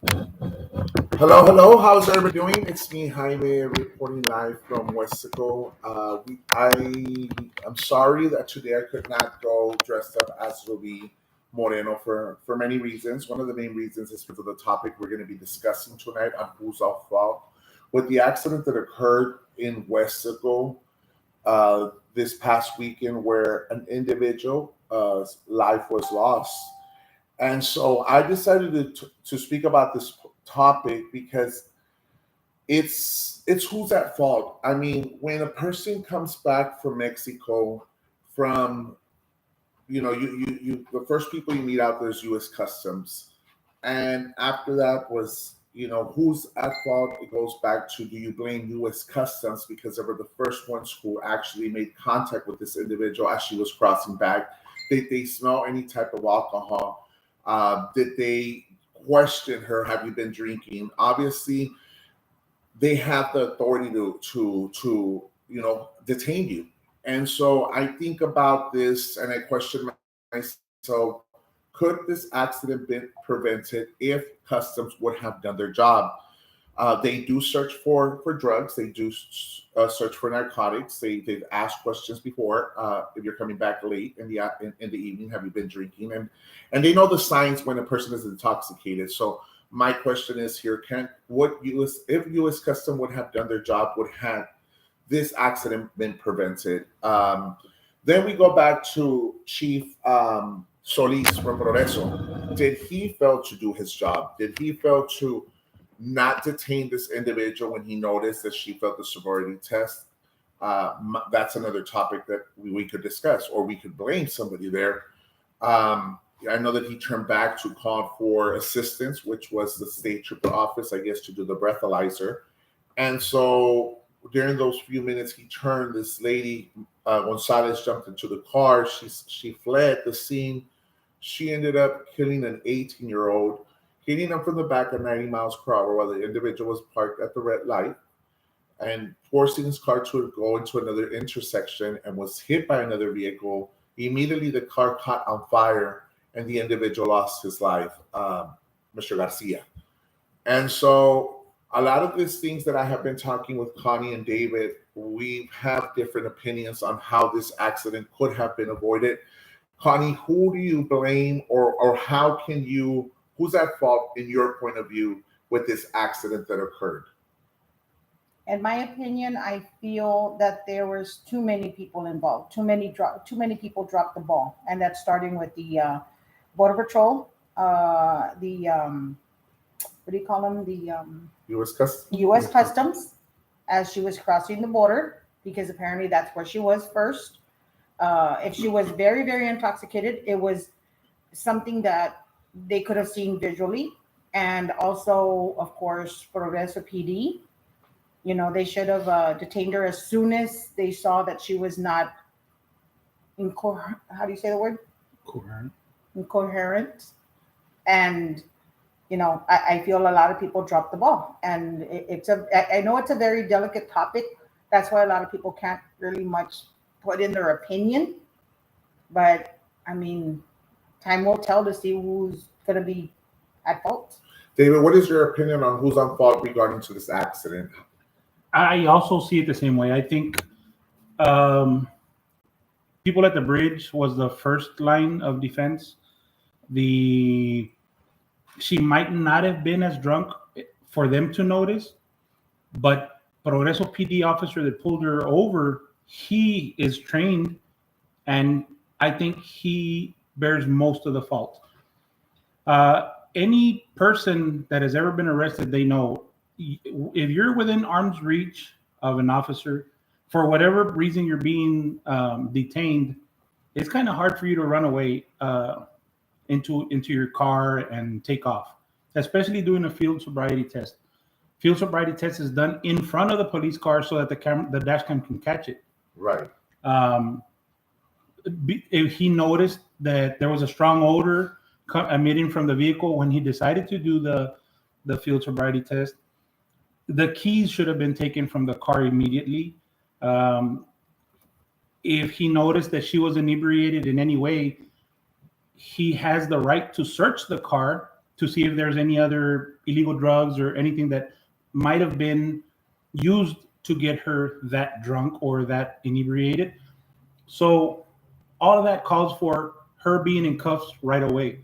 Hello, hello. How's everybody doing? It's me, Jaime, reporting live from Mexico. I'm sorry that today I could not go dressed up as Ruby Moreno for many reasons. One of the main reasons is because of the topic we're going to be discussing tonight on who's at fault. With the accident that occurred in Mexico this past weekend, where an individual life was lost. And so I decided to speak about this topic because it's who's at fault. I mean, when a person comes back from Mexico, from you the first people you meet out there is U.S. Customs, and after that was who's at fault. It goes back to, do you blame U.S. Customs because they were the first ones who actually made contact with this individual as she was crossing back? Did they smell any type of alcohol? Did they question her? Have you been drinking? Obviously, they have the authority to detain you. And so I think about this and I question myself: could this accident been prevented if customs would have done their job? They do search for drugs. They do search for narcotics. They've asked questions before. If you're coming back late in the evening, have you been drinking? And they know the signs when a person is intoxicated. So my question is here: can what U.S. if U.S. Custom would have done their job, would have this accident been prevented? Then we go back to Chief Solis from Progreso. Did he fail to do his job? Did he fail to not detain this individual when he noticed that she failed the sobriety test? That's another topic that we could discuss, or we could blame somebody there. I know that he turned back to call for assistance, which was the state trooper office, I guess, to do the breathalyzer. And so during those few minutes, he turned this lady, Gonzalez, jumped into the car. She fled the scene. She ended up killing an 18-year-old, hitting him from the back at 90 miles per hour while the individual was parked at the red light, and forcing his car to go into another intersection, and was hit by another vehicle. Immediately, the car caught on fire and the individual lost his life, Mr. Garcia. And so a lot of these things that I have been talking with Connie and David, we have different opinions on how this accident could have been avoided. Connie, who do you blame, or how can you, who's at fault in your point of view with this accident that occurred? In my opinion, I feel that there was too many people involved. Too many people dropped the ball, and that's starting with the border patrol, the what do you call them? The U.S. Customs. U.S. Customs, as she was crossing the border, because apparently that's where she was first. If she was very, very intoxicated, it was something that they could have seen visually. And also, of course, Progreso PD, they should have detained her as soon as they saw that she was not how do you say the word? Coherent. Incoherent. And I feel a lot of people drop the ball, and I know it's a very delicate topic. That's why a lot of people can't really much put in their opinion. But I mean, time will tell to see who's going to be at fault. David, what is your opinion on who's on fault regarding to this accident? I also see it the same way. I think um, people at the bridge was the first line of defense. The She might not have been as drunk for them to notice, but Progreso PD officer that pulled her over, he is trained, and I think he bears most of the fault. Any person that has ever been arrested, they know if you're within arm's reach of an officer, for whatever reason you're being detained, it's kind of hard for you to run away into your car and take off, especially doing a field sobriety test. Field sobriety test is done in front of the police car so that the dash cam can catch it. Right. Um, if he noticed that there was a strong odor emitting from the vehicle when he decided to do the field sobriety test, the keys should have been taken from the car immediately. Um, if he noticed that she was inebriated in any way, he has the right to search the car to see if there's any other illegal drugs or anything that might have been used to get her that drunk or that inebriated. So all of that calls for her being in cuffs right away.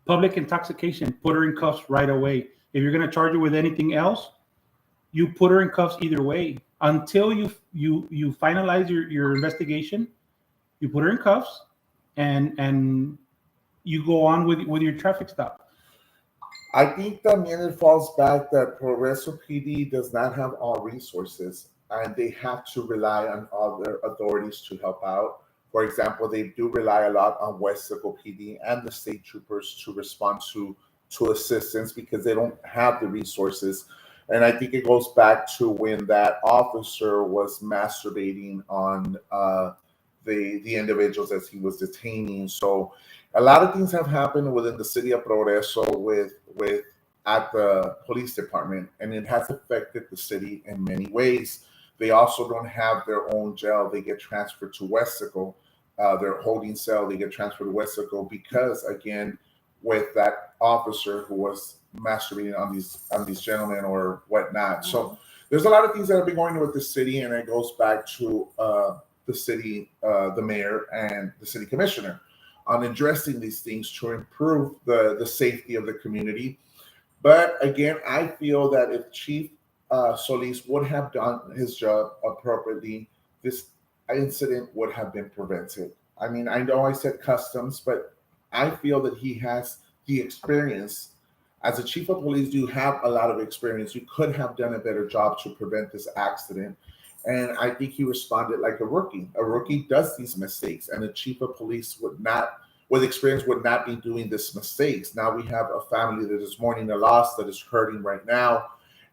Public intoxication, put her in cuffs right away. If you're going to charge her with anything else, you put her in cuffs either way until you finalize your investigation. You put her in cuffs, and you go on with your traffic stop. I think that it falls back that Progreso PD does not have all resources, and they have to rely on other authorities to help out. For example, they do rely a lot on Westaco PD and the state troopers to respond to assistance because they don't have the resources. And I think it goes back to when that officer was masturbating on the individuals as he was detaining. So a lot of things have happened within the city of Progreso with at the police department, and it has affected the city in many ways. They also don't have their own jail; they get transferred to Westaco. Their holding cell, they get transferred to Westaco because, again, with that officer who was masturbating on these gentlemen or whatnot. So there's a lot of things that have been going on with the city, and it goes back to the city, the mayor, and the city commissioner on addressing these things to improve the safety of the community. But again, I feel that if Chief Solis would have done his job appropriately, this incident would have been prevented. I mean, I know I said customs, but I feel that he has the experience. As a chief of police, you have a lot of experience. You could have done a better job to prevent this accident. And I think he responded like a rookie. A rookie does these mistakes, and a chief of police would not, with experience, would not be doing these mistakes. Now we have a family that is mourning a loss, that is hurting right now,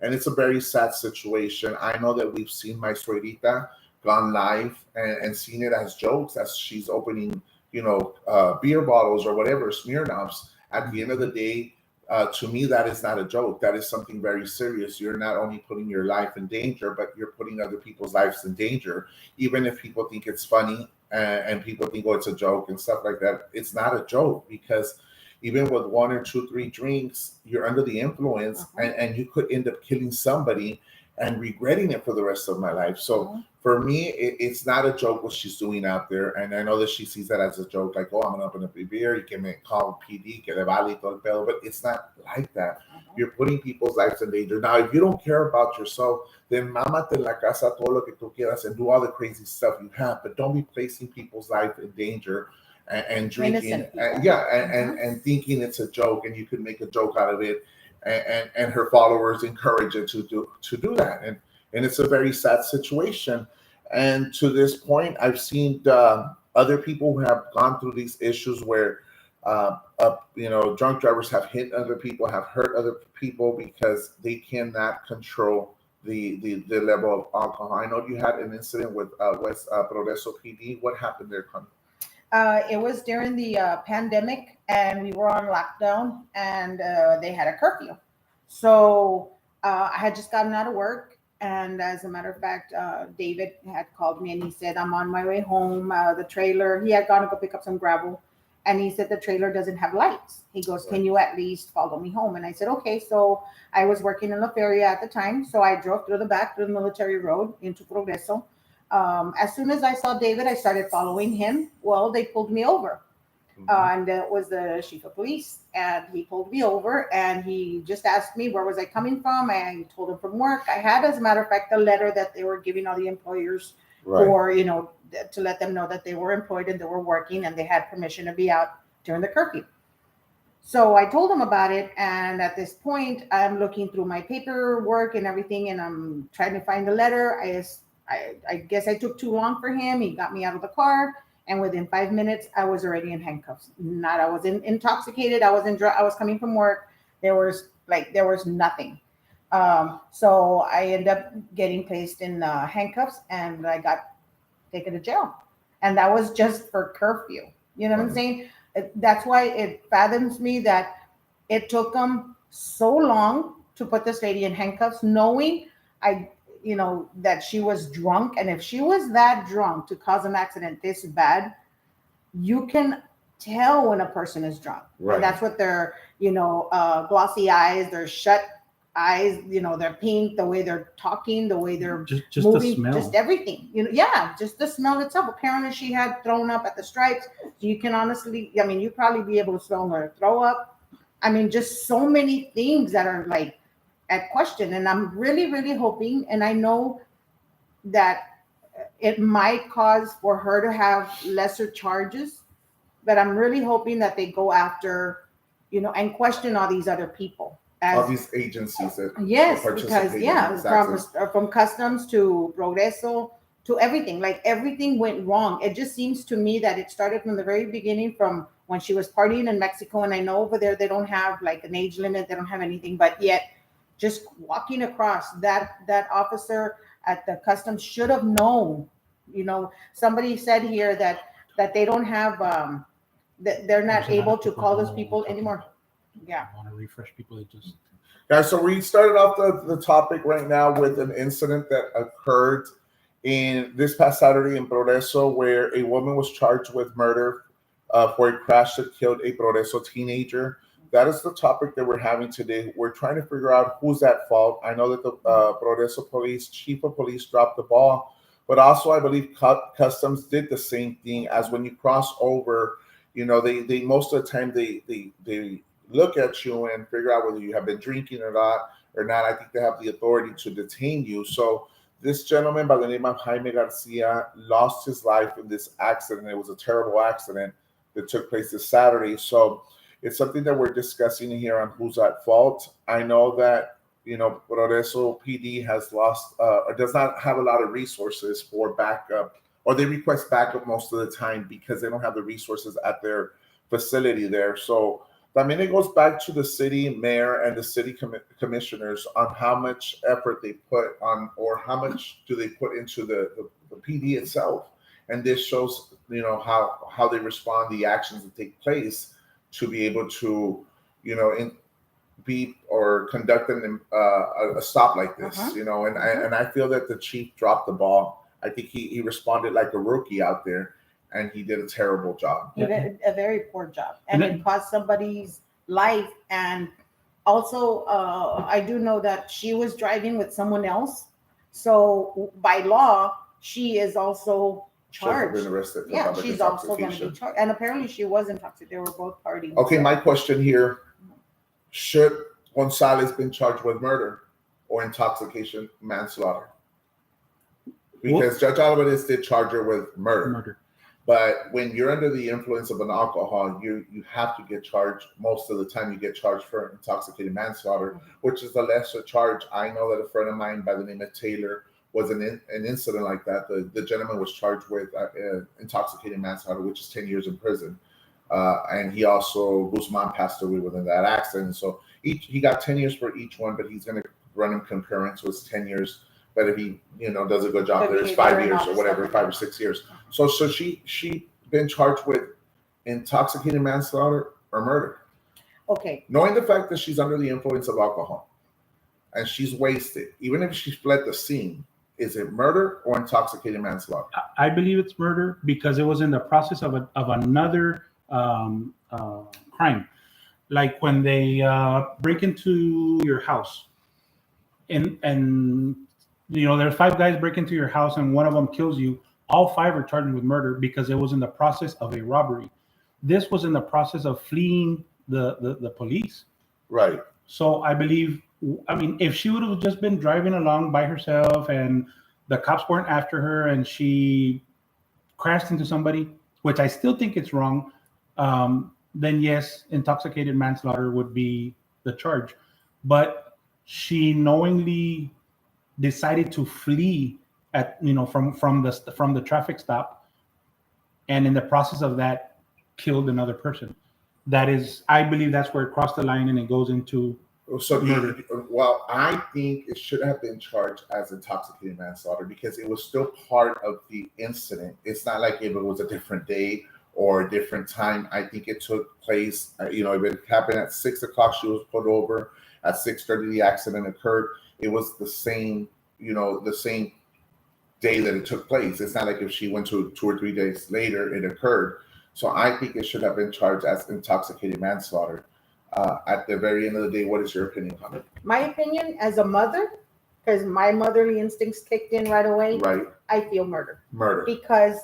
and it's a very sad situation. I know that we've seen my suegrita gone live and seen it as jokes as she's opening, beer bottles or whatever, Smirnoffs. At the end of the day, to me, that is not a joke. That is something very serious. You're not only putting your life in danger, but you're putting other people's lives in danger. Even if people think it's funny and people think, oh, it's a joke and stuff like that, it's not a joke because even with one or two, three drinks, you're under the influence and you could end up killing somebody and regretting it for the rest of my life. So for me, it's not a joke what she's doing out there. And I know that she sees that as a joke, like, oh, I'm going to open up a beer, you can call PD, que le vale y todo el pedo. But it's not like that. You're putting people's lives in danger. Now, if you don't care about yourself, then mamate en la casa todo lo que tú quieras and do all the crazy stuff you have. But don't be placing people's life in danger and drinking. And thinking it's a joke and you could make a joke out of it. And her followers encourage her to do that. And it's a very sad situation. And to this point, I've seen other people who have gone through these issues where, drunk drivers have hit other people, have hurt other people because they cannot control the level of alcohol. I know you had an incident with West Progreso PD. What happened there, Connie? It was during the pandemic, and we were on lockdown, and they had a curfew. So I had just gotten out of work, and as a matter of fact, David had called me, and he said, I'm on my way home. The trailer, he had gone to go pick up some gravel, and he said the trailer doesn't have lights. He goes, can you at least follow me home? And I said, okay. So I was working in La Feria at the time, so I drove through the back through the military road into Progreso. As soon as I saw David, I started following him. Well, they pulled me over. And that was the chief of police. And he pulled me over and he just asked me, where was I coming from? I told him from work. I had, as a matter of fact, the letter that they were giving all the employers for, to let them know that they were employed and they were working and they had permission to be out during the curfew. So I told him about it. And at this point, I'm looking through my paperwork and everything, and I'm trying to find the letter. I guess I took too long for him. He got me out of the car, and within 5 minutes, I was already in handcuffs. I was intoxicated. I was coming from work. There was nothing. So I ended up getting placed in handcuffs, and I got taken to jail. And that was just for curfew. You know what I'm saying? That's why it fathoms me that it took them so long to put this lady in handcuffs, knowing that she was drunk. And if she was that drunk to cause an accident this bad, you can tell when a person is drunk. Right. And that's what they're, glossy eyes, they're shut eyes, they're pink, the way they're talking, the way they're just moving, the smell. just everything. Yeah, just the smell itself. Apparently, she had thrown up at the stripes. You can honestly, you probably be able to smell her throw up. Just so many things that are like at question. And I'm really, really hoping, and I know that it might cause for her to have lesser charges, but I'm really hoping that they go after, and question all these other people. All these agencies that Yes, participate because from customs to Progreso to everything, like everything went wrong. It just seems to me that it started from the very beginning, from when she was partying in Mexico. And I know over there they don't have like an age limit, they don't have anything, but yet just walking across, that officer at the customs should have known. Somebody said here that they don't have that they're not able to call those people anymore. Yeah. I want to refresh people. It just Guys, so we started off the topic right now with an incident that occurred in this past Saturday in Progreso, where a woman was charged with murder for a crash that killed a Progreso teenager. That is the topic that we're having today. We're trying to figure out who's at fault. I know that the Progreso police, chief of police, dropped the ball, but also I believe customs did the same thing. As when you cross over, they most of the time they look at you and figure out whether you have been drinking or not. I think they have the authority to detain you. So this gentleman by the name of Jaime Garcia lost his life in this accident. It was a terrible accident that took place this Saturday. So it's something that we're discussing here on who's at fault. I know that, Progreso PD has lost, or does not have a lot of resources for backup, or they request backup most of the time because they don't have the resources at their facility there. So también it goes back to the city mayor and the city commissioners on how much effort they put on, or how much do they put into the PD itself. And this shows, how they respond, the actions that take place to be able to, be or conduct a stop like this, and I feel that the chief dropped the ball. I think he responded like a rookie out there, and he did a terrible job. He did a very poor job, and it cost somebody's life. And also, I do know that she was driving with someone else, so by law, she is also charged. Been arrested for yeah, she's also going to be charged, and apparently she was intoxicated. They were both partying. Okay, my question here: should Gonzalez been charged with murder or intoxication manslaughter? Because Judge Alvarez did charge her with murder. But when you're under the influence of an alcohol, you have to get charged. Most of the time, you get charged for intoxicated manslaughter, which is the lesser charge. I know that a friend of mine by the name of Taylor was an incident like that. The gentleman was charged with intoxicated manslaughter, which is 10 years in prison. And he also, Guzman, passed away within that accident. So he got 10 years for each one, but he's going to run them concurrent, so it's 10 years. But if he, does a good job, there's 5 years or whatever, 5 or 6 years. So she been charged with intoxicated manslaughter or murder. Okay. Knowing the fact that she's under the influence of alcohol and she's wasted, even if she fled the scene, is it murder or intoxicated manslaughter? I believe it's murder because it was in the process of another crime, like when they break into your house, and there's 5 guys break into your house and one of them kills you. All 5 are charged with murder because it was in the process of a robbery. This was in the process of fleeing the police. Right. So I believe, if she would have just been driving along by herself and the cops weren't after her and she crashed into somebody, which I still think it's wrong, then yes, intoxicated manslaughter would be the charge. But she knowingly decided to flee from the traffic stop, and in the process of that killed another person. That is, I believe that's where it crossed the line and it goes into murder. Well, I think it should have been charged as intoxicated manslaughter because it was still part of the incident. It's not like if it was a different day or a different time. I think it took place, if it happened at 6 o'clock, she was pulled over. At 6:30, the accident occurred. It was the same day that it took place. It's not like if she went to 2 or 3 days later, it occurred. So I think it should have been charged as intoxicated manslaughter. At the very end of the day, what is your opinion on it? My opinion as a mother, because my motherly instincts kicked in right away, Right, I feel murder. murder. Because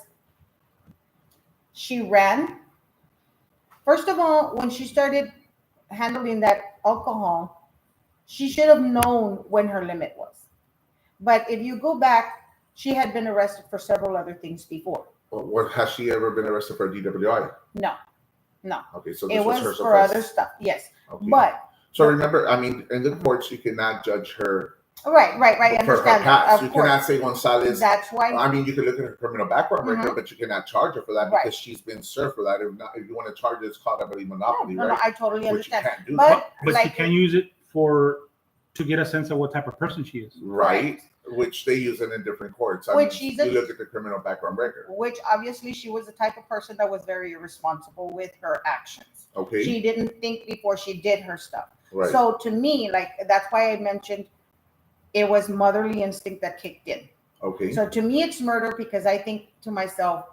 she ran. First of all, when she started handling that alcohol, she should have known when her limit was. But if you go back, she had been arrested for several other things before. What has she ever been arrested for DWI? No, no. Okay, so It this was was her for other offense. stuff, yes. Okay. But So remember, I mean, in the courts, you cannot judge her right, I for her understand that. past. Of You course. cannot say Gonzalez. That's why. I mean, you can look at her criminal background record, Mhm. but you cannot charge her for that Right. because she's been served for that. If not, if you want to charge it, it's called, I believe, No, monopoly, no, right? I totally Which you understand. can't do. But But like, you can use it to get a sense of what type of person she is. Right, which they use it in different courts. I Which mean, she's a- you look at the criminal background record. which obviously she was the type of person that was very irresponsible with her actions. Okay, She didn't think before she did her stuff. right, So to me, like that's why I mentioned it was motherly instinct that kicked in. okay, So to me, it's murder because I think to myself,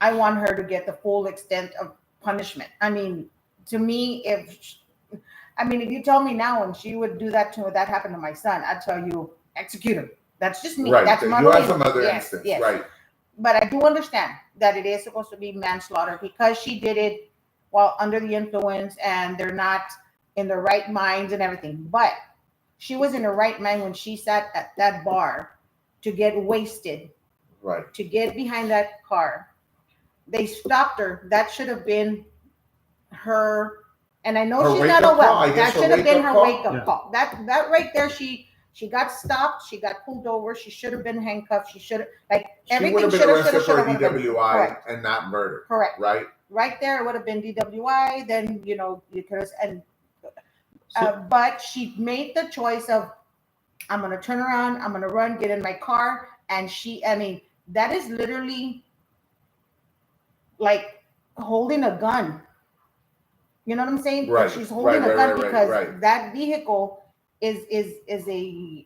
I want her to get the full extent of punishment. I mean, to me, if you tell me now and she would do that that happened to my son, I'd tell you execute him. That's just me. right. That's You motherly as a mother yes, instance, yes. right? But I do understand that it is supposed to be manslaughter because she did it while under the influence and they're not in the right minds and everything. But she was in the right mind when she sat at that bar to get wasted, Right, to get behind that car. They stopped her. That should have been her. And I know Her she's wake-up not a call, I well. guess That her should have been wake-up her call. wake up Yeah. call. That right there, she got stopped. She got pulled over. She should have been handcuffed. She should have She would everything have been should arrested for a have been DWI correct. and not murder, Correct. right? Right there, it would have been DWI. Then you could have and So- but she made the choice of I'm gonna turn around, I'm gonna run, get in my car, and that is literally like holding a gun. You know what I'm saying? Right, She's holding right, a gun right, because right. that vehicle is a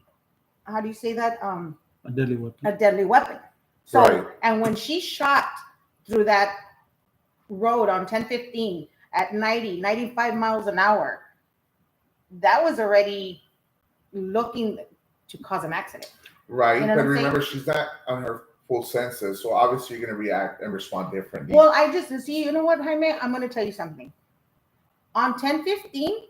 how do you say that? A deadly weapon. A deadly weapon. So Right. and when she shot through that road on 1015 at 95 miles an hour, that was already looking to cause an accident. Right, You know but what I'm remember, she's not on her full senses, so obviously you're going to react and respond differently. Well, I just see, you know what, Jaime? I'm going to tell you something. On 1015,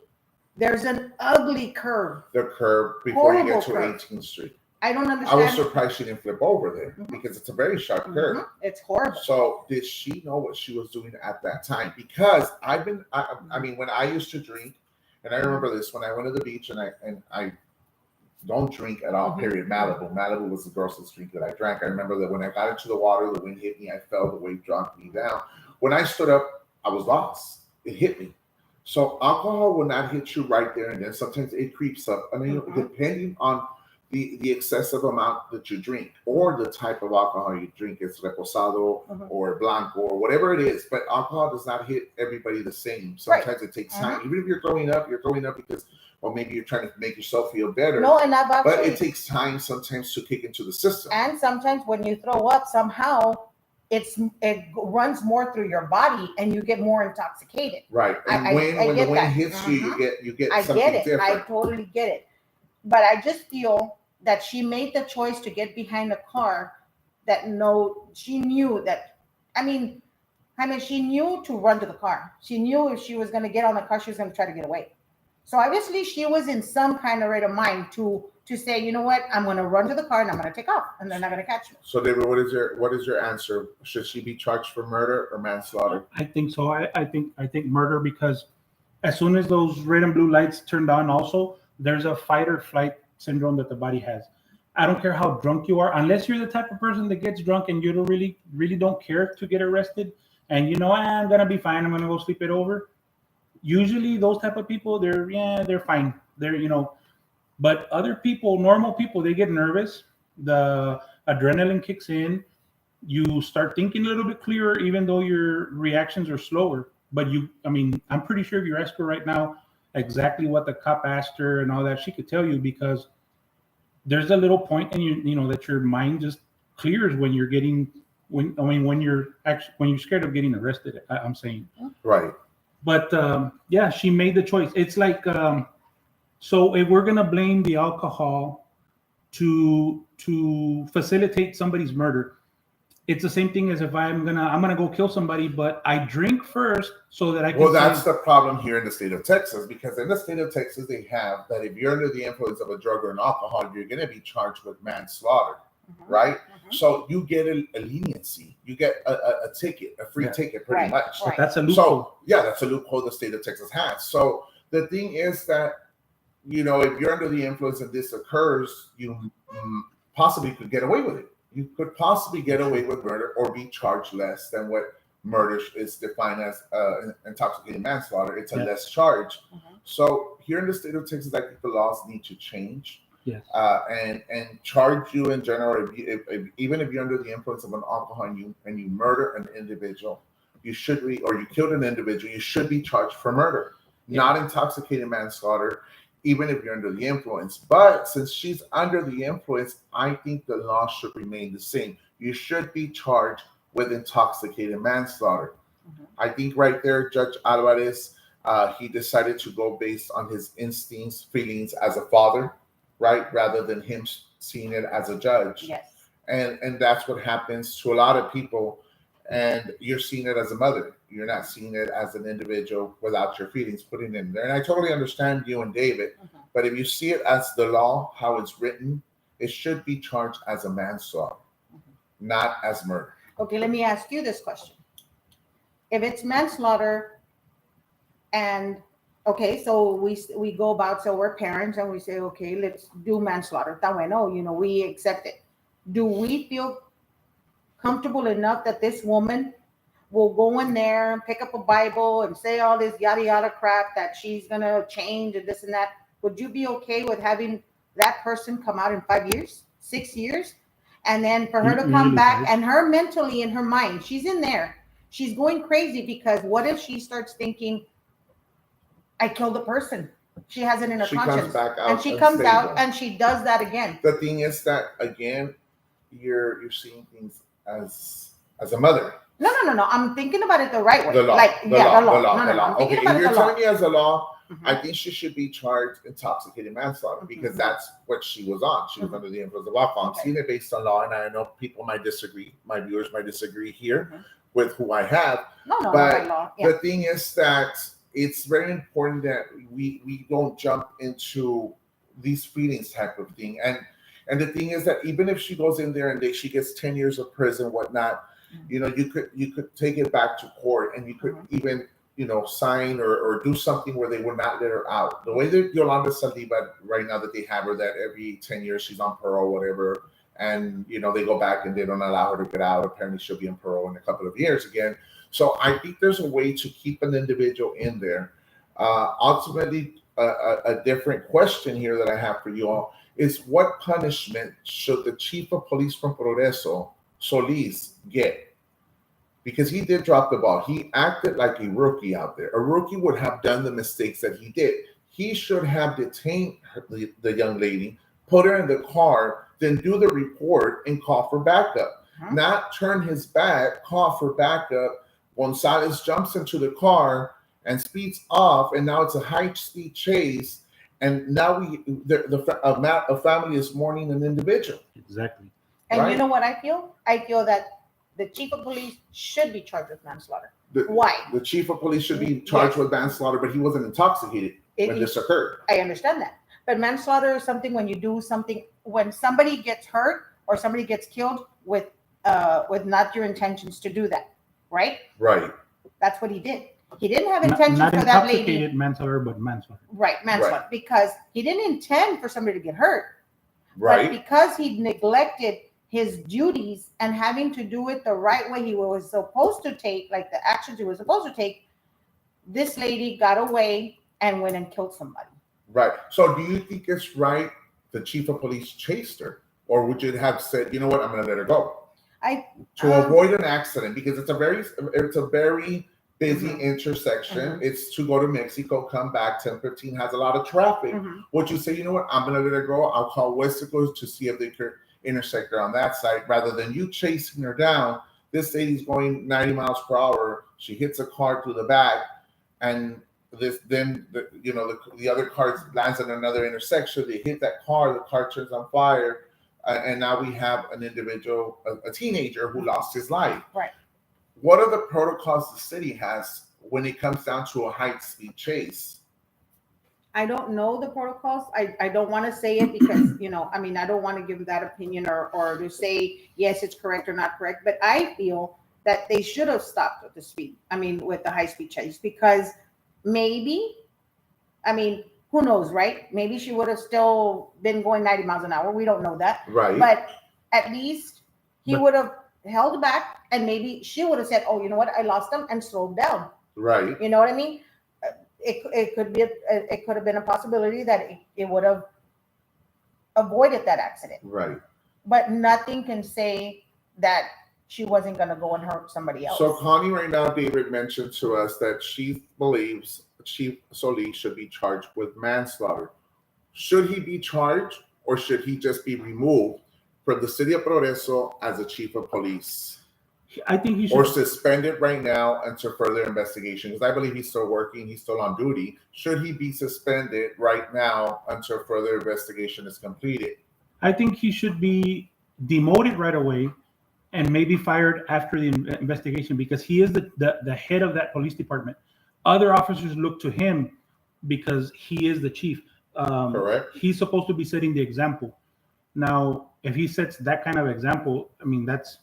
there's an ugly curve. The curve before you Horrible get to curve. 18th Street. I don't I understand. was surprised she didn't flip over there Mhm. because it's a very sharp curve. Mhm. It's horrible. So did she know what she was doing at that time? Because I mean, when I used to drink, and I remember this when I went to the beach, and I don't drink at all. Mhm. Period. Malibu was the grossest drink that I drank. I remember that when I got into the water, the wind hit me. I fell. The wave dropped me down. When I stood up, I was lost. It hit me. So alcohol will not hit you right there and then. Sometimes it creeps up. I mean, Mhm. depending on the excessive amount that you drink or the type of alcohol you drink, it's reposado Mhm. or blanco or whatever it is. But alcohol does not hit everybody the same. Right. Sometimes it takes time. Even if you're throwing up because, or maybe you're trying to make yourself feel better. No, and I've But actually, it takes time sometimes to kick into the system. and sometimes when you throw up, somehow it runs more through your body and you get more intoxicated. Right. And I when the get wind that. hits you, Mhm. you get I something get it. different. I totally get it. But I just feel that she made the choice to get behind a car that she knew that, I mean, she knew to run to the car. She knew if she was going to get on the car, she was going to try to get away. So obviously she was in some kind of rate of mind to say, you know what, I'm going to run to the car and I'm going to take off and they're not going to catch me. So David, what is your answer? Should she be charged for murder or manslaughter? I think so. I think murder, because as soon as those red and blue lights turned on, also there's a fight or flight syndrome that the body has. I don't care how drunk you are, unless you're the type of person that gets drunk and you don't really don't care to get arrested, and I'm gonna be fine. I'm gonna go sleep it over. Usually, those type of people, they're fine. But other people, normal people, they get nervous. The adrenaline kicks in. You start thinking a little bit clearer, even though your reactions are slower. But I'm pretty sure if you ask her right now exactly what the cop asked her and all that, she could tell you, because there's a little point in that your mind just clears when you're getting when you're scared of getting arrested. I'm saying. Right. But yeah, she made the choice. It's like so if we're gonna blame the alcohol to facilitate somebody's murder, it's the same thing as if I'm gonna go kill somebody, but I drink first so that I can. Well, that's the problem here in the state of Texas, because in the state of Texas, they have that if you're under the influence of a drug or an alcohol, you're going to be charged with manslaughter, right? So you get a leniency, you get a ticket, a free ticket, pretty much. But that's a loophole. So yeah, that's a loophole the state of Texas has. So the thing is that, you know, if you're under the influence and this occurs, you possibly could get away with it. You could possibly get away with murder or be charged less than what murder is defined as intoxicated manslaughter. It's a less charge. So here in the state of Texas, I think the laws need to change. Yes. And charge you in general, even if you're under the influence of an alcohol and you murder an individual, you should be, or you killed an individual, you should be charged for murder, not intoxicated manslaughter, even if you're under the influence. But since she's under the influence, I think the law should remain the same. You should be charged with intoxicated manslaughter. I think right there, Judge Alvarez, he decided to go based on his instincts, feelings as a father, right, rather than him seeing it as a judge. Yes. And that's what happens to a lot of people. And you're seeing it as a mother. You're not seeing it as an individual without your feelings putting in there. And I totally understand you and David, but if you see it as the law, how it's written, it should be charged as a manslaughter, not as murder. Okay, let me ask you this question. If it's manslaughter and, okay, so we go about, so we're parents and we say, okay, let's do manslaughter. Está bueno, you know, we accept it. Do we feel comfortable enough that this woman will go in there and pick up a Bible and say all this yada yada crap that she's gonna change and this and that? Would you be okay with having that person come out in 5 years, 6 years, and then for her to come back and her mentally in her mind, she's in there, she's going crazy because what if she starts thinking, I killed a person? She has it in her conscience, comes back out and she comes out and she does that again. The thing is that again, you're seeing things as a mother. No. I'm thinking about it the right way. The law. Like, the yeah, law. the law. No. I'm thinking Okay, about if it you're the law. telling me as a law, I think she should be charged intoxicated manslaughter because that's what she was on. She was under the influence of alcohol. I'm seeing it based on law, and I know people might disagree. My viewers might disagree here with who I have. No, but law. The thing is that it's very important that we don't jump into these feelings type of thing. And the thing is that even if she goes in there and she gets 10 years of prison, whatnot, you know, you could take it back to court and you could even, you know, sign or do something where they would not let her out. The way that Yolanda Saldívar right now that they have her, that every 10 years she's on parole, whatever, and, you know, they go back and they don't allow her to get out. Apparently she'll be on parole in a couple of years again. So I think there's a way to keep an individual in there. Ultimately, a different question here that I have for you all is what punishment should the chief of police from Progreso, Solis, get? Because he did drop the ball. He acted like a rookie out there. A rookie would have done the mistakes that he did. He should have detained the young lady, put her in the car, then do the report and call for backup. Not turn his back, call for backup. Gonzalez jumps into the car and speeds off, and now it's a high-speed chase. And now a family is mourning an individual. Exactly. And you know what I feel? I feel that the chief of police should be charged with manslaughter. Why? The chief of police should be charged with manslaughter, but he wasn't intoxicated when this occurred. I understand that. But manslaughter is something when you do something, when somebody gets hurt or somebody gets killed with not your intentions to do that, right? Right. That's what he did. He didn't have intention for that lady. Not intoxicated manslaughter, but manslaughter. Right, manslaughter. Right. Because he didn't intend for somebody to get hurt. Right. But because he neglected his duties and having to do it the right way he was supposed to take, like the actions he was supposed to take, this lady got away and went and killed somebody. Right. So do you think it's right the chief of police chased her? Or would you have said, you know what, I'm going to let her go? To avoid an accident, because it's a very busy intersection. It's to go to Mexico, come back, 10:15 has a lot of traffic. Would you say, you know what, I'm going to let her go? I'll call Westico to see if they could intersect her on that side, rather than you chasing her down. This lady's going 90 miles per hour. She hits a car through the back, and the other car lands in another intersection. They hit that car. The car turns on fire, and now we have an individual, a teenager, who lost his life. Right. What are the protocols the city has when it comes down to a high-speed chase? I don't know the protocols. I don't want to say it because, I don't want to give that opinion or to say, yes, it's correct or not correct. But I feel that they should have stopped with the speed. With the high speed chase, because maybe, who knows, right? Maybe she would have still been going 90 miles an hour. We don't know that. Right. But at least he would have held back, and maybe she would have said, oh, you know what? I lost him, and slowed down. Right. You know what I mean? It could have been a possibility that it would have avoided that accident. Right. But nothing can say that she wasn't going to go and hurt somebody else. So Connie, right now, David mentioned to us that she believes Chief Solis should be charged with manslaughter. Should he be charged, or should he just be removed from the city of Progreso as a chief of police? I think he should. Or suspended right now until further investigation, because I believe he's still working, he's still on duty. Should he be suspended right now until further investigation is completed? I think he should be demoted right away and maybe fired after the investigation, because he is the head of that police department. Other officers look to him because he is the chief. Correct. He's supposed to be setting the example. Now, if he sets that kind of example, that's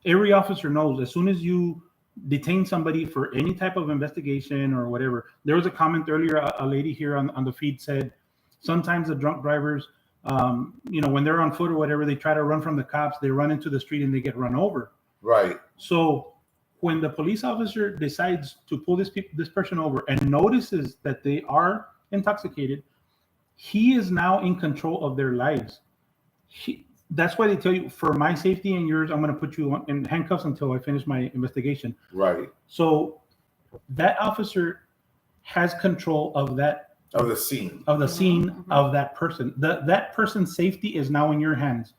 every officer knows as soon as you detain somebody for any type of investigation or whatever. There was a comment earlier, a lady here on the feed said, sometimes the drunk drivers, when they're on foot or whatever, they try to run from the cops, they run into the street and they get run over. Right. So when the police officer decides to pull this person over and notices that they are intoxicated, he is now in control of their lives. That's why they tell you, for my safety and yours, I'm going to put you in handcuffs until I finish my investigation. Right. So that officer has control of that. Of the scene. Of the scene of that person. That person's safety is now in your hands,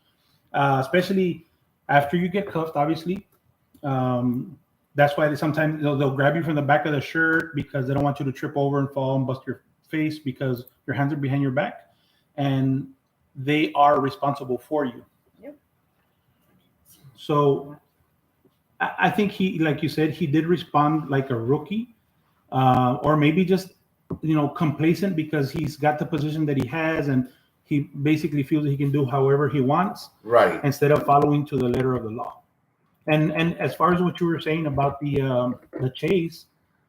especially after you get cuffed, obviously. That's why sometimes they'll grab you from the back of the shirt because they don't want you to trip over and fall and bust your face because your hands are behind your back. And they are responsible for you. Yep. So I think he, like you said, he did respond like a rookie, or maybe just, complacent because he's got the position that he has and he basically feels that he can do however he wants. Right. Instead of following to the letter of the law. And as far as what you were saying about the chase,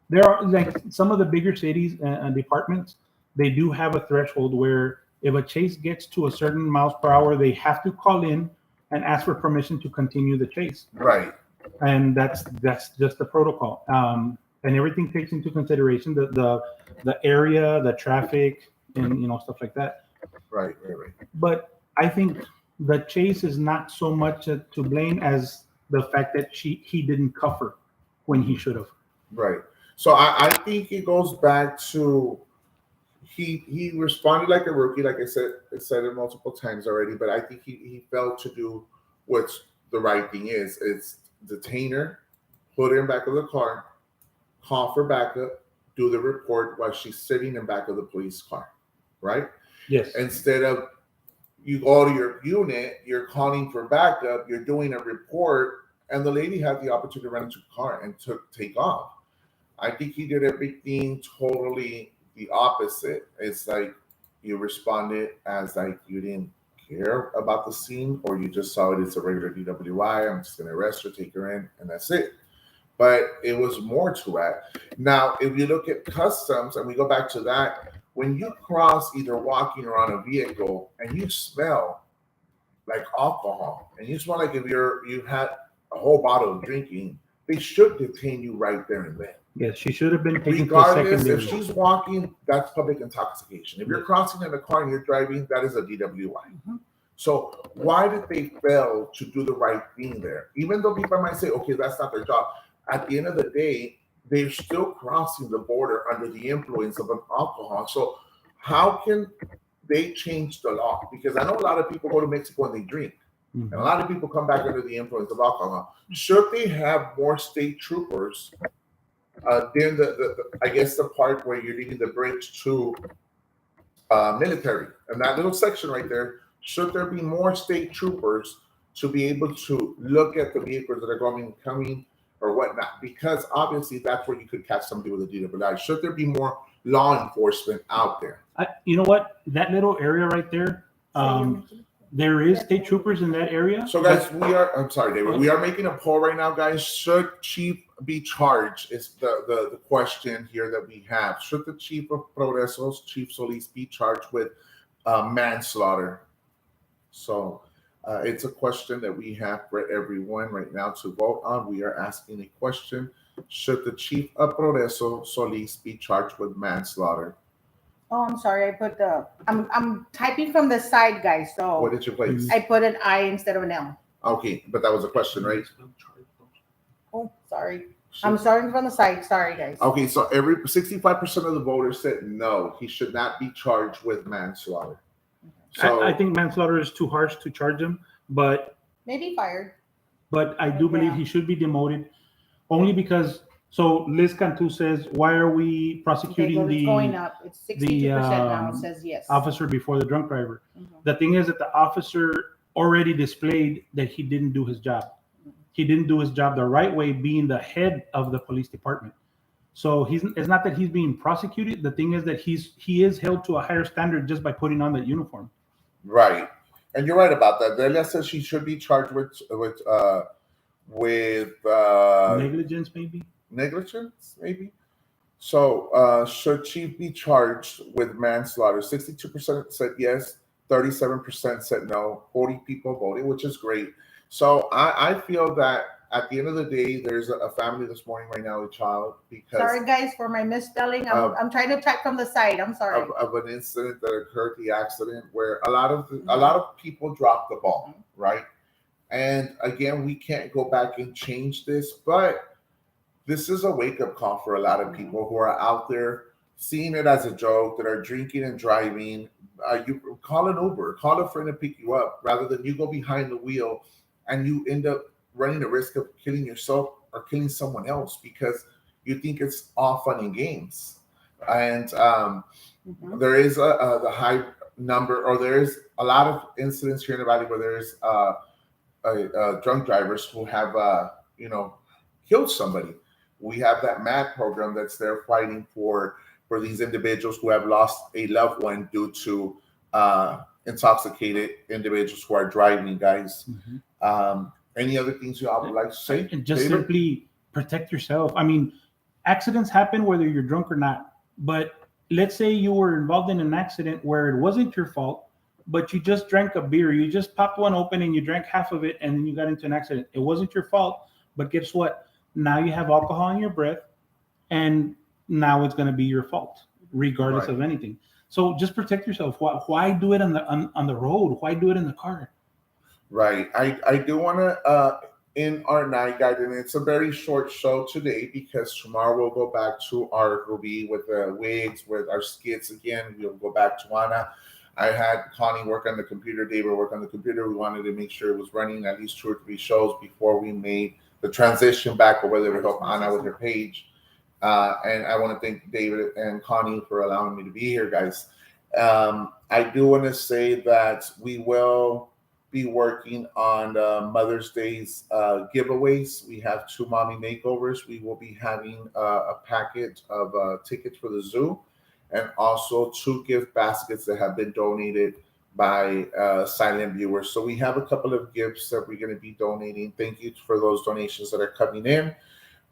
there are like some of the bigger cities and departments, they do have a threshold where if a chase gets to a certain miles per hour, they have to call in and ask for permission to continue the chase. Right. And that's just the protocol. And everything takes into consideration the area, the traffic, and stuff like that. Right. But I think the chase is not so much to blame as the fact that he didn't cuff her when he should have. Right. So I think it goes back to he responded like a rookie, like I said it multiple times already, but I think he failed to do what's the right thing is. It's detain her, put her in back of the car, call for backup, do the report while she's sitting in back of the police car, right? Yes. Instead of you go to your unit, you're calling for backup, you're doing a report, and the lady had the opportunity to run into the car and take off. I think he did everything totally the opposite. It's like you responded as like you didn't care about the scene, or you just saw it as a regular DWI. I'm just going to arrest her, take her in, and that's it. But it was more to it. Now, if you look at customs, and we go back to that, when you cross either walking or on a vehicle, and you smell like alcohol, and you smell like if you had a whole bottle of drinking, they should detain you right there and then. Yes, she should have been taken Regardless, to a if she's walking, that's public intoxication. If you're crossing in a car and you're driving, that is a DWI. Mm-hmm. So why did they fail to do the right thing there? Even though people might say, okay, that's not their job. At the end of the day, they're still crossing the border under the influence of an alcohol. So how can they change the law? Because I know a lot of people go to Mexico and they drink. Mm-hmm. And a lot of people come back under the influence of alcohol. Should they have more state troopers Then I guess the part where you're leaving the bridge to military, and that little section right there, should there be more state troopers to be able to look at the vehicles that are going and coming or whatnot? Because obviously that's where you could catch somebody with a DWI. Should there be more law enforcement out there? You know what? That little area right there, there is state troopers in that area. So, guys, I'm sorry, David. We are making a poll right now, guys. Should chief be charged? Is the question here that we have. Should the chief of Progresos, Chief Solis, be charged with manslaughter? So, it's a question that we have for everyone right now to vote on. We are asking a question. Should the chief of Progreso, Solis, be charged with manslaughter? Oh, I'm sorry. I put I'm typing from the side, guys. So What did you place? I put an I instead of an L. Okay, but that was a question, right? Oh, sorry. I'm starting from the side. Sorry, guys. Okay, so 65% of the voters said no, he should not be charged with manslaughter. So I think manslaughter is too harsh to charge him, but maybe fired. But I do believe he should be demoted, only because. So Liz Cantu says, "Why are we prosecuting it's going up? It's 62% now. It says yes. Officer before the drunk driver." Mm-hmm. The thing is that the officer already displayed that he didn't do his job. He didn't do his job the right way, being the head of the police department. So it's not that he's being prosecuted. The thing is that he is held to a higher standard just by putting on that uniform. Right, and you're right about that. Delia says she should be charged with negligence, maybe. So should chief be charged with manslaughter? 62% said yes, 37% said no, 40 people voted, which is great. So I feel that at the end of the day, there's a family this morning right now, a child. Because sorry, guys, for my misspelling. I'm trying to type from the side. I'm sorry. Of an incident that occurred, the accident where a lot of people dropped the ball, right? And again, we can't go back and change this, but this is a wake-up call for a lot of people who are out there seeing it as a joke, that are drinking and driving. You call an Uber, call a friend to pick you up, rather than you go behind the wheel and you end up running the risk of killing yourself or killing someone else because you think it's all fun and games. And there is the high number, or there's a lot of incidents here in the valley where there's drunk drivers who have killed somebody. We have that MAD program that's there fighting for these individuals who have lost a loved one due to intoxicated individuals who are driving, guys. Any other things you all would like to say? And just simply protect yourself. I mean, accidents happen whether you're drunk or not. But let's say you were involved in an accident where it wasn't your fault, but you just drank a beer. You just popped one open and you drank half of it, and then you got into an accident. It wasn't your fault, but guess what? Now you have alcohol in your breath, and now it's going to be your fault, regardless of anything. So just protect yourself. Why do it on the road? Why do it in the car? Right. I do want to in our night guide, and it's a very short show today because tomorrow we'll go back to our Ruby with the wigs, with our skits again. We'll go back to Anna. I had Connie work on the computer, David work on the computer. We wanted to make sure it was running at least 2 or 3 shows before we made the transition back or whether to help Anna with her page. And I want to thank David and Connie for allowing me to be here, guys. I do want to say that we will be working on Mother's Day's giveaways. We have 2 mommy makeovers. We will be having a package of tickets for the zoo, and also 2 gift baskets that have been donated by silent viewers. So we have a couple of gifts that we're going to be donating. Thank you for those donations that are coming in.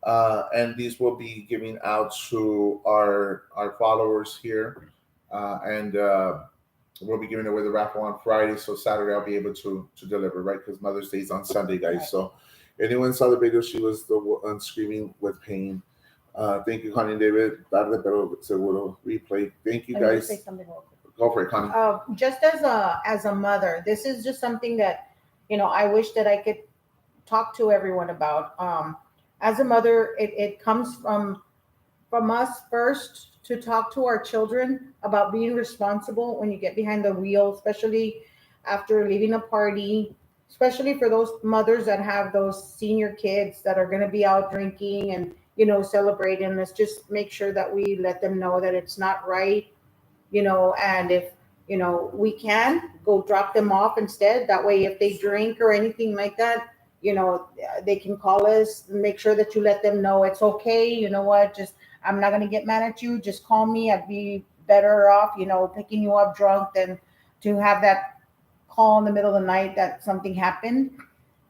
And these will be giving out to our followers here. And we'll be giving away the raffle on Friday. So Saturday I'll be able to deliver, right? Because Mother's Day is on Sunday, guys. So anyone saw the video, she was the one screaming with pain. Thank you, Connie and David. Pero seguro replay. Thank you, guys. Go for it, Connie. Just as a mother, this is just something that, I wish that I could talk to everyone about. As a mother, it comes from us first to talk to our children about being responsible when you get behind the wheel, especially after leaving a party, especially for those mothers that have those senior kids that are going to be out drinking and celebrate, and let's just make sure that we let them know that it's not right, and if we can go drop them off instead. That way, if they drink or anything like that, they can call us. Make sure that you let them know it's okay. You know what? Just I'm not gonna get mad at you. Just call me. I'd be better off, picking you up drunk than to have that call in the middle of the night that something happened.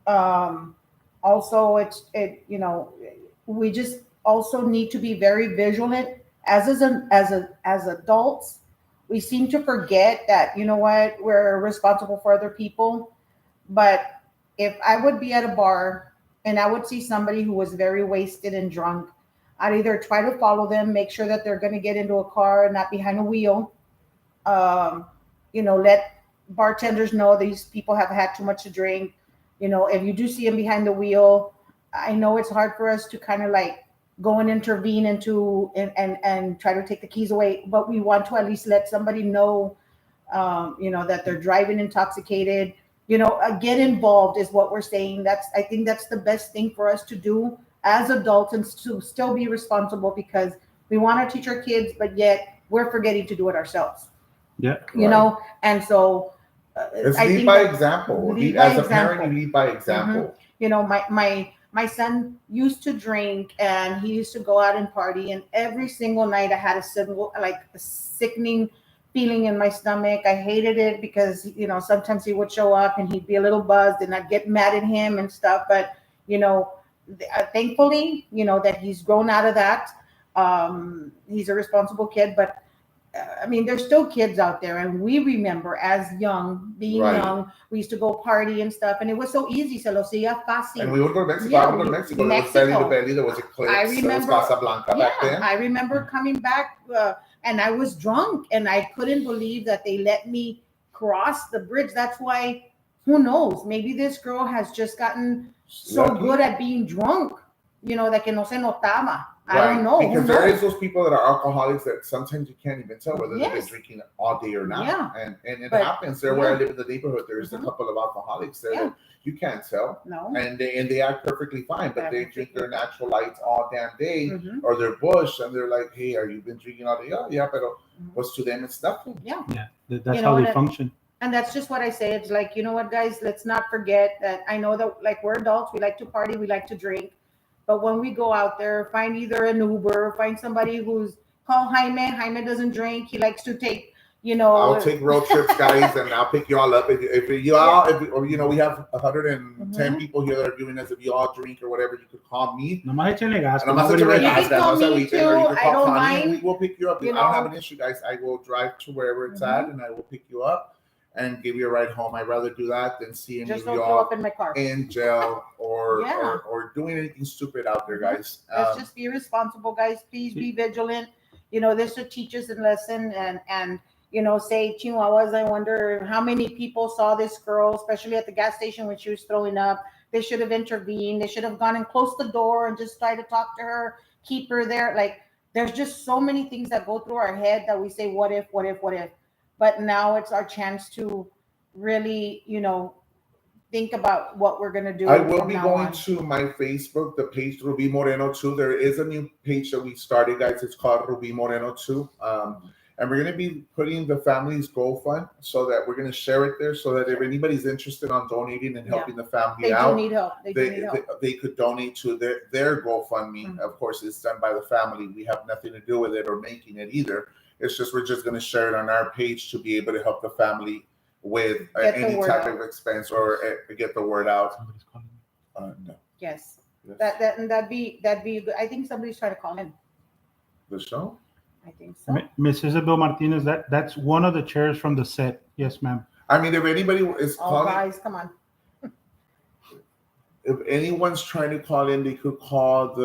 Um, Also, we just also need to be very vigilant as adults. We seem to forget that what we're responsible for other people. But if I would be at a bar and I would see somebody who was very wasted and drunk, I'd either try to follow them, make sure that they're going to get into a car and not behind a wheel. um, let bartenders know these people have had too much to drink. If you do see them behind the wheel, I know it's hard for us to kind of like go and intervene into and try to take the keys away, but we want to at least let somebody know, that they're driving intoxicated. Get involved is what we're saying. I think that's the best thing for us to do as adults and to still be responsible because we want to teach our kids, but yet we're forgetting to do it ourselves. Yeah. And so It's I lead think by that example. lead by As a example. parent, you lead by example. My son used to drink and he used to go out and party, and every single night I had a sickening feeling in my stomach. I hated it because sometimes he would show up and he'd be a little buzzed and I'd get mad at him and stuff. But you know, thankfully, that he's grown out of that. He's a responsible kid, but I mean, there's still kids out there, and we remember as being Right. young, we used to go party and stuff, and it was so easy. Se lo hacía fácil. And we would go to Mexico. Yeah, I would go to Mexico. There was belly to belly. There was Eclipse. I There was remember- Casablanca back Yeah, then. I remember coming back, and I was drunk, and I couldn't believe that they let me cross the bridge. That's why, who knows? Maybe this girl has just gotten so Lucky. good at being drunk, that que no se notaba. I Right. don't know. Who Because there knows? is those people that are alcoholics that sometimes you can't even tell whether they've been Yes. drinking all day or not. Yeah. And it But- happens there where I yeah. live in the neighborhood. There's a Mhm. couple of alcoholics there Yeah. that you can't tell. No. And they act perfectly fine, but they drink their natural lights all damn day Mhm. or their bush, and they're like, "Hey, are you been drinking all day?" Oh, yeah, but what's to them? It's nothing. Yeah. That's You know, how they and function. And that's just what I say. It's like, you know what, guys, let's not forget that I know that like we're adults, we like to party, we like to drink. But when we go out there, find either an Uber, find somebody call Jaime. Jaime doesn't drink. He likes to take, I'll take road trips, guys, and I'll pick you all up. If you all, we have 110 Mhm. people here that are viewing us. If you all drink or whatever, you could call me. Nomás échenle gas. And I'm not nobody such a right red now. You can call me or you too. can I call don't Connie, and mind. we will pick you up. You I don't know. have an issue, guys. I will drive to wherever it's at, and I will pick you up and give you a ride home. I'd rather do that than see any Just of don't you throw all up in my car. in jail or, Yeah. or doing anything stupid out there, guys. Let's just be responsible, guys. Please be vigilant. This should teach us a lesson and say Chihuahuas. I wonder how many people saw this girl, especially at the gas station when she was throwing up. They should have intervened. They should have gone and closed the door and just tried to talk to her, keep her there. Like there's just so many things that go through our head that we say, what if, what if, what if? But now it's our chance to really, think about what we're gonna do. I will from be now going on. to my Facebook, the page Ruby Moreno 2. There is a new page that we started, guys. It's called Ruby Moreno 2. And we're going to be putting the family's goal fund so that we're going to share it there so that if anybody's interested on donating and helping the family They out, do need help. They do need help. they could donate to their GoFundMe. Mhm. Of course, it's done by the family. We have nothing to do with it or making it either. It's just we're just going to share it on our page to be able to help the family with Get the any word type out. of expense or get the word out. Somebody's calling me. No. Yes. Yes. That'd be good. I think somebody's trying to call in. The show? I think so. Miss Isabel Martinez, that's one of the chairs from the set. Yes, ma'am. I mean, if anybody is Oh, calling, guys, come on. if anyone's trying to call in, they could call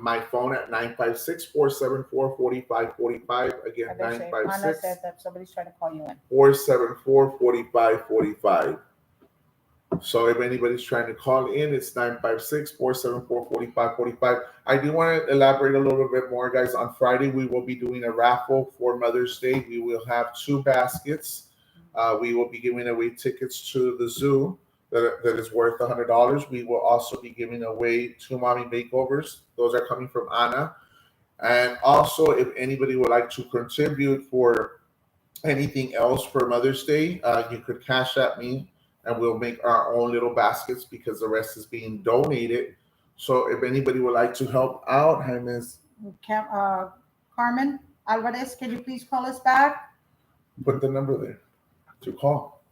my phone at 956-474-4545. Again, I better say, Ana said that somebody's trying to call you in. 956-474-4545. So if anybody's trying to call in, it's 956-474-4545. I do want to elaborate a little bit more, guys. On Friday, we will be doing a raffle for Mother's Day. We will have 2 baskets. We will be giving away tickets to the zoo that is worth $100. We will also be giving away 2 mommy makeovers. Those are coming from Anna. And also, if anybody would like to contribute for anything else for Mother's Day, you could cash at me, and we'll make our own little baskets because the rest is being donated. So if anybody would like to help out, hi Miss, Carmen Alvarez, can you please call us back? put the number there to call.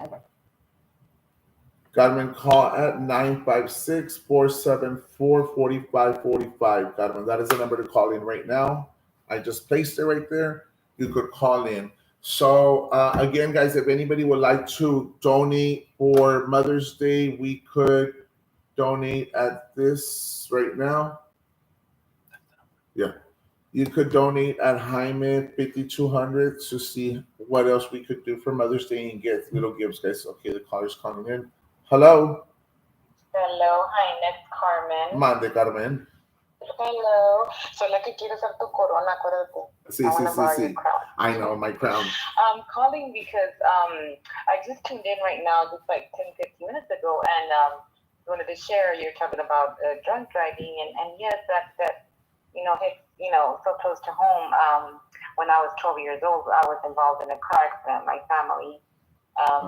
Okay. Carmen, call at 956-474-4545. Carmen, that is the number to call in right now. I just placed it right there. You could call in. So again, guys, if anybody would like to donate for Mother's Day, we could donate at this right now. Yeah. You could donate at Jaime 5200 to see what else we could do for Mother's Day and get little gifts, guys. Okay, the caller's calling in. Hello. Hello, hi, it's Carmen. Mande, Carmen. Hello. So la que quiero usar tu corona, acuérdate. Sí, I sí, wanna sí, borrow sí. your crown. I know, my crown. I'm calling because I just tuned in right now, just like 10-15 minutes ago, and wanted to share. You're talking about drunk driving, and yes, that hit so close to home. When I was 12 years old, I was involved in a car accident. My family,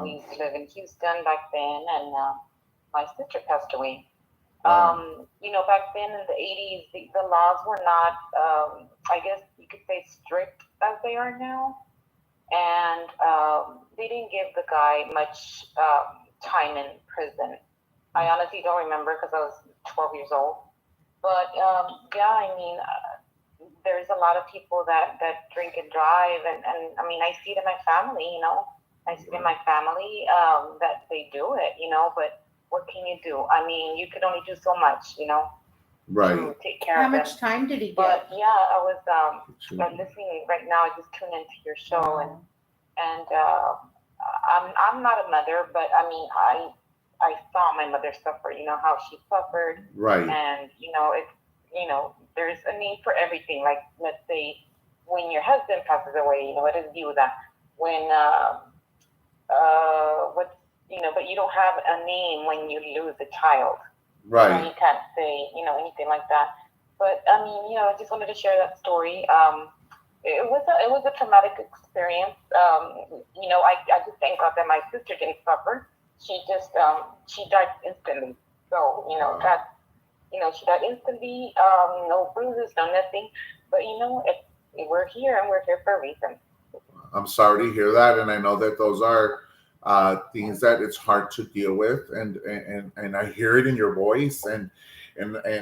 we used to live in Houston back then, and my sister passed away. Back then in the 80s, the laws were not, I guess you could say, strict as they are now. And they didn't give the guy much time in prison. I honestly don't remember because I was 12 years old. But there's a lot of people that drink and drive. And I mean, I see it in my family, I see it in my family that they do it, but what can you do? I mean, you could only do so much, Right. to take care How of them. much time did he get? But yeah, I was listening right now. I just tuned into your show, and I'm not a mother, but I mean, I saw my mother suffer. How she suffered, Right. and there's a need for everything. Like, let's say when your husband passes away, it is you that when but you don't have a name when you lose a child. Right. You can't say, anything like that. But I mean, I just wanted to share that story. It was a traumatic experience. I just thank God that my sister didn't suffer. She just she died instantly. So she died instantly. No bruises, no nothing. But we're here, and we're here for a reason. I'm sorry to hear that, and I know that those are things that it's hard to deal with, and I hear it in your voice, and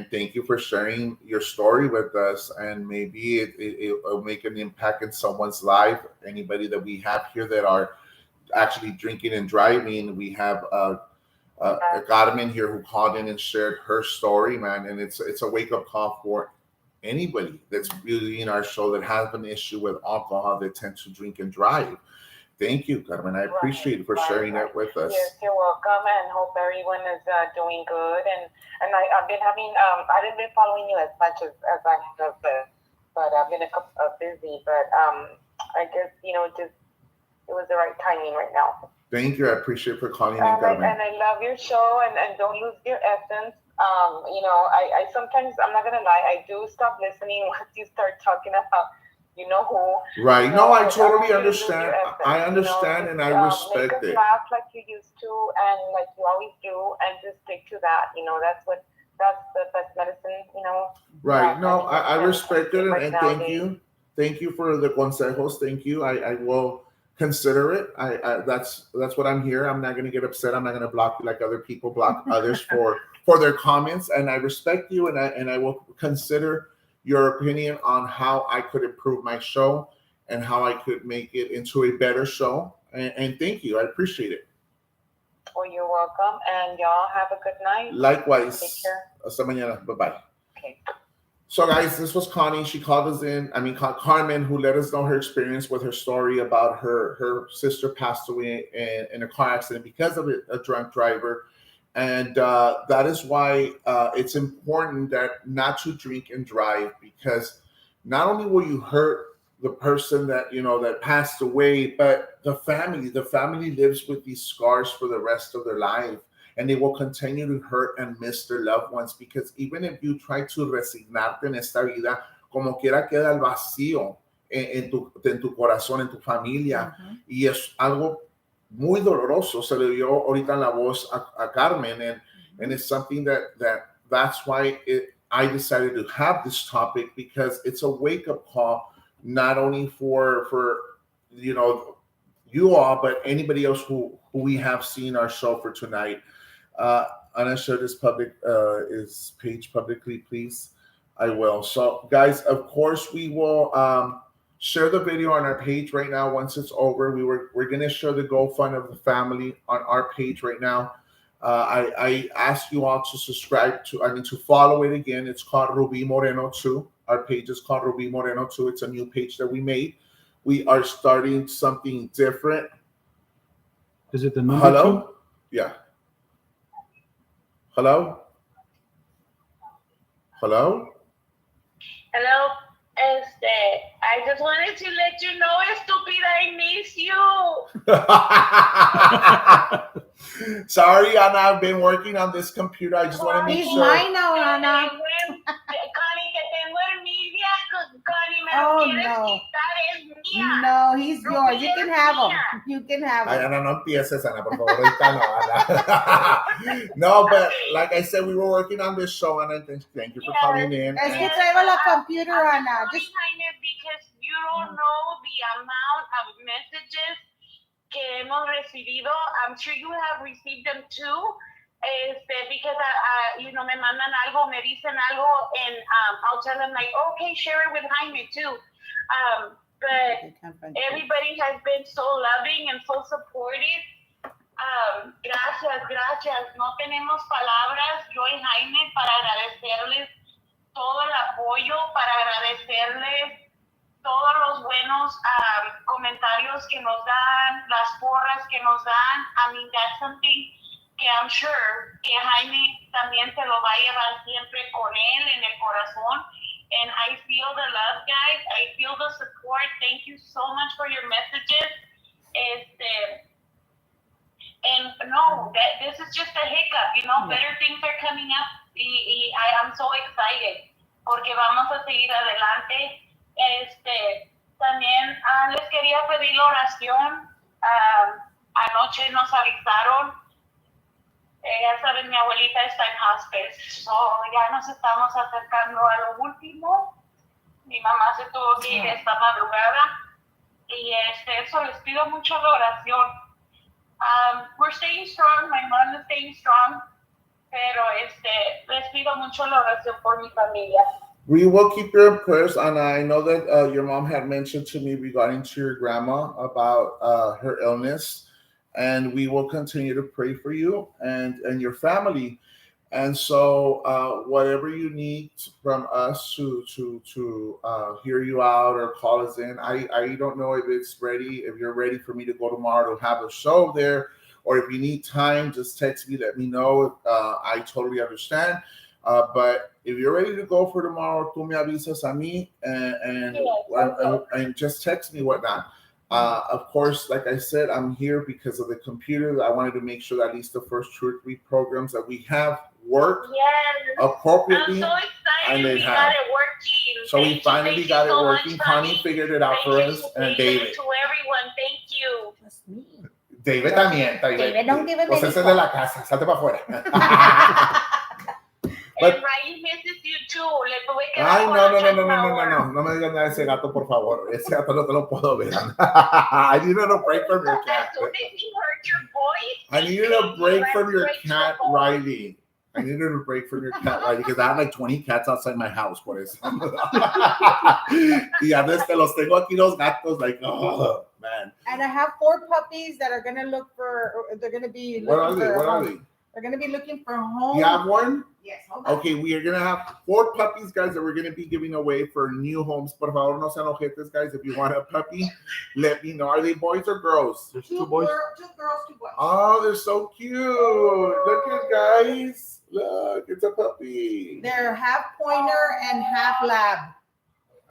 thank you for sharing your story with us, and maybe it'll make an impact in someone's life. Anybody that we have here that are actually drinking and driving, we have a Godman here who called in and shared her story, man, and it's a wake-up call for anybody that's really in our show that has an issue with alcohol, that tend to drink and drive. Thank you, Carmen. I appreciate you for sharing that with us. Yes, you're welcome, and hope everyone is doing good. And I've been having I haven't been following you as much as I have been, but I've been busy. But I guess just it was the right timing right now. Thank you. I appreciate for calling in, Carmen. And I love your show, and don't lose your essence. I sometimes, I'm not gonna lie, I do stop listening once you start talking about who. Right. No, I totally understand. I understand, and I respect make us it. laugh like you used to, and like you always do, and just stick to that. That's the best medicine. Right. No, I respect it, and thank you. Thank you for the consejos. Thank you. I will consider it. That's what I'm here. I'm not going to get upset. I'm not going to block you like other people block others for their comments, and I respect you, and I will consider your opinion on how I could improve my show and how I could make it into a better show. And thank you. I appreciate it. Well, you're welcome, and y'all have a good night. Likewise. Take care. Hasta mañana. Bye-bye. Okay. So, guys, this was Connie. She called us in. Carmen, who let us know her experience with her story about her sister passed away in a car accident because of a drunk driver. And that is why it's important that not to drink and drive, because not only will you hurt the person that that passed away, but the family lives with these scars for the rest of their life, and they will continue to hurt and miss their loved ones, because even if you try to resignarte en esta vida, como quiera queda el vacío en tu corazón, en tu familia, y es algo muy doloroso. Se le dio ahorita en la voz a Carmen, and it's something that's why I decided to have this topic, because it's a wake-up call, not only for you all, but anybody else who we have seen our show for tonight. Anna, share this is page publicly, please. I will. So, guys, of course, we will share the video on our page right now. Once it's over, we're gonna share the GoFund of the family on our page right now. I ask you all to subscribe to follow it again. It's called Ruby Moreno 2. Our page is called Ruby Moreno 2. It's a new page that we made. We are starting something different. Is it the number Hello? 2? Yeah. Hello? Hello? Hello. I just wanted to let you know, estúpida, I miss you. Sorry, Anna, I've been working on this computer. I just want to make He's sure. mine now, Anna. Connie, que tengo envidia. Connie, me Oh, lo quieres no. quitar, es mía. No, he's yours. You can have him. You can have Ay, him. Ana, no empieces, Ana, por favor. Ahorita no, Ana. No, but like I said, we were working on this show, Ana. Thank you for calling in. Es que traigo la computer, Ana. Just because you don't know the amount of messages que hemos recibido. I'm sure you have received them too. Because me mandan algo, me dicen algo, and I'll tell them like, okay, share it with Jaime too. But everybody has been so loving and so supportive. Gracias. No tenemos palabras, yo y Jaime, para agradecerles todo el apoyo, para agradecerles todos los buenos comentarios que nos dan, las porras que nos dan. I mean, that's something que I'm sure que Jaime también se lo va a llevar siempre con él en el corazón. And I feel the love, guys. I feel the support. Thank you so much for your messages. And no, this is just a hiccup, better things are coming up. I'm so excited porque vamos a seguir adelante. También les quería pedir la oración. Anoche nos avisaron. Ya saben, mi abuelita está en hospice, so ya nos estamos acercando a lo último. Mi mamá se tuvo que ir esta madrugada y eso les pido mucho la oración. We're staying strong, my mom is staying strong, pero les pido mucho la oración por mi familia. We will keep your prayers, and I know that your mom had mentioned to me regarding to your grandma about her illness. And we will continue to pray for you and your family. And so whatever you need from us to hear you out or call us in, I don't know if you're ready for me to go tomorrow to have a show there, or if you need time, just text me, let me know. I totally understand. But if you're ready to go for tomorrow, tú me avisas a mí and just text me whatnot. Of course, like I said, I'm here because of the computer. I wanted to make sure that at least the first 2 or 3 programs that we have work appropriately. I'm so excited and they we have. got it working. So we finally got it working. Connie figured it out for us, and David. To everyone, thank you. Just me. David también. David, don't give him Pues any ese es de la casa. Salte para afuera. And Ryan misses you too. Le tuve que Ay, dar no me digas nada de ese gato, por favor. Ese gato no te lo puedo ver. I needed a break from your cat. As soon as he heard your voice, I needed a break from your cat, Riley. I needed a break from your cat, Riley, because I have like 20 cats outside my house, por eso. Y a veces los tengo aquí los gatos, like, oh, man. And I have 4 puppies that are going to they're going to be looking What are they? for What a are home. they? They're going to be looking for a home. You have one? Yes. Hold on. Okay, we are going to have 4 puppies, guys, that we're going to be giving away for new homes. Por favor, no sean ojetes, guys. If you want a puppy, let me know. Are they boys or girls? There's 2 2 boys. 2 girls, 2 boys. Oh, they're so cute. Look at guys. Look, it's a puppy. They're half pointer and half lab.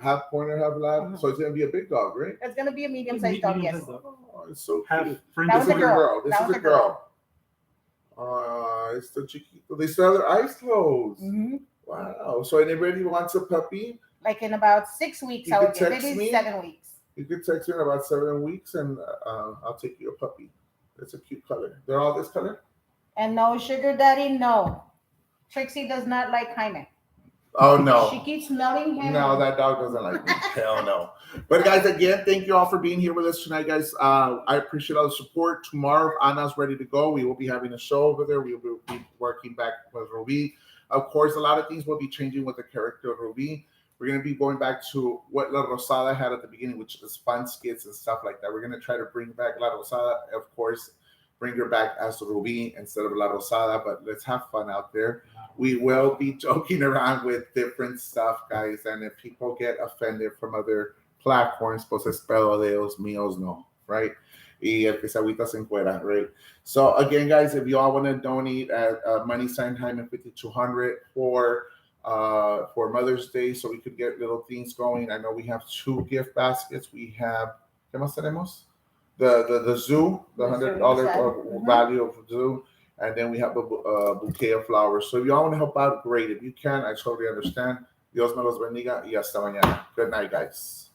half pointer, half lab. Mhm. So it's gonna be a big dog, right? It's gonna be a medium-sized dog. Yes. Oh, it's so Half cute. French. That This was is a a girl. girl. This That is was a a girl. girl. It's the chiquito. They still have their eyes closed. Hmm. Wow. So anybody wants a puppy, Like in about 6 weeks, You I could would get text maybe me. 7 weeks. you could text me in about 7 weeks, and I'll take you a puppy. It's a cute color. They're all this color. And no sugar daddy, no. Trixie does not like Jaime. Oh no. She keeps smelling him. No, that dog doesn't like me. Hell no. But guys, again, thank you all for being here with us tonight, guys. I appreciate all the support. Tomorrow, Anna's ready to go. We will be having a show over there. We will be working back with Ruby. Of course, a lot of things will be changing with the character of Ruby. We're going to be going back to what La Rosada had at the beginning, which is fun skits and stuff like that. We're going to try to bring back La Rosada, of course, bring her back as Ruby instead of La Rosada, but let's have fun out there. We will be joking around with different stuff, guys. And if people get offended from other platforms, pues espero de los míos no, right? Y el que se agüita se encuera, right? So again, guys, if you all want to donate at money sign Jaime 5200 for Mother's Day, so we could get little things going. I know we have 2 gift baskets. We have, ¿qué más tenemos? The zoo, the $100 value of zoo. And then we have a bouquet of flowers. So if y'all want to help out, great. If you can, I totally understand. Dios me los bendiga y hasta mañana. Good night, guys.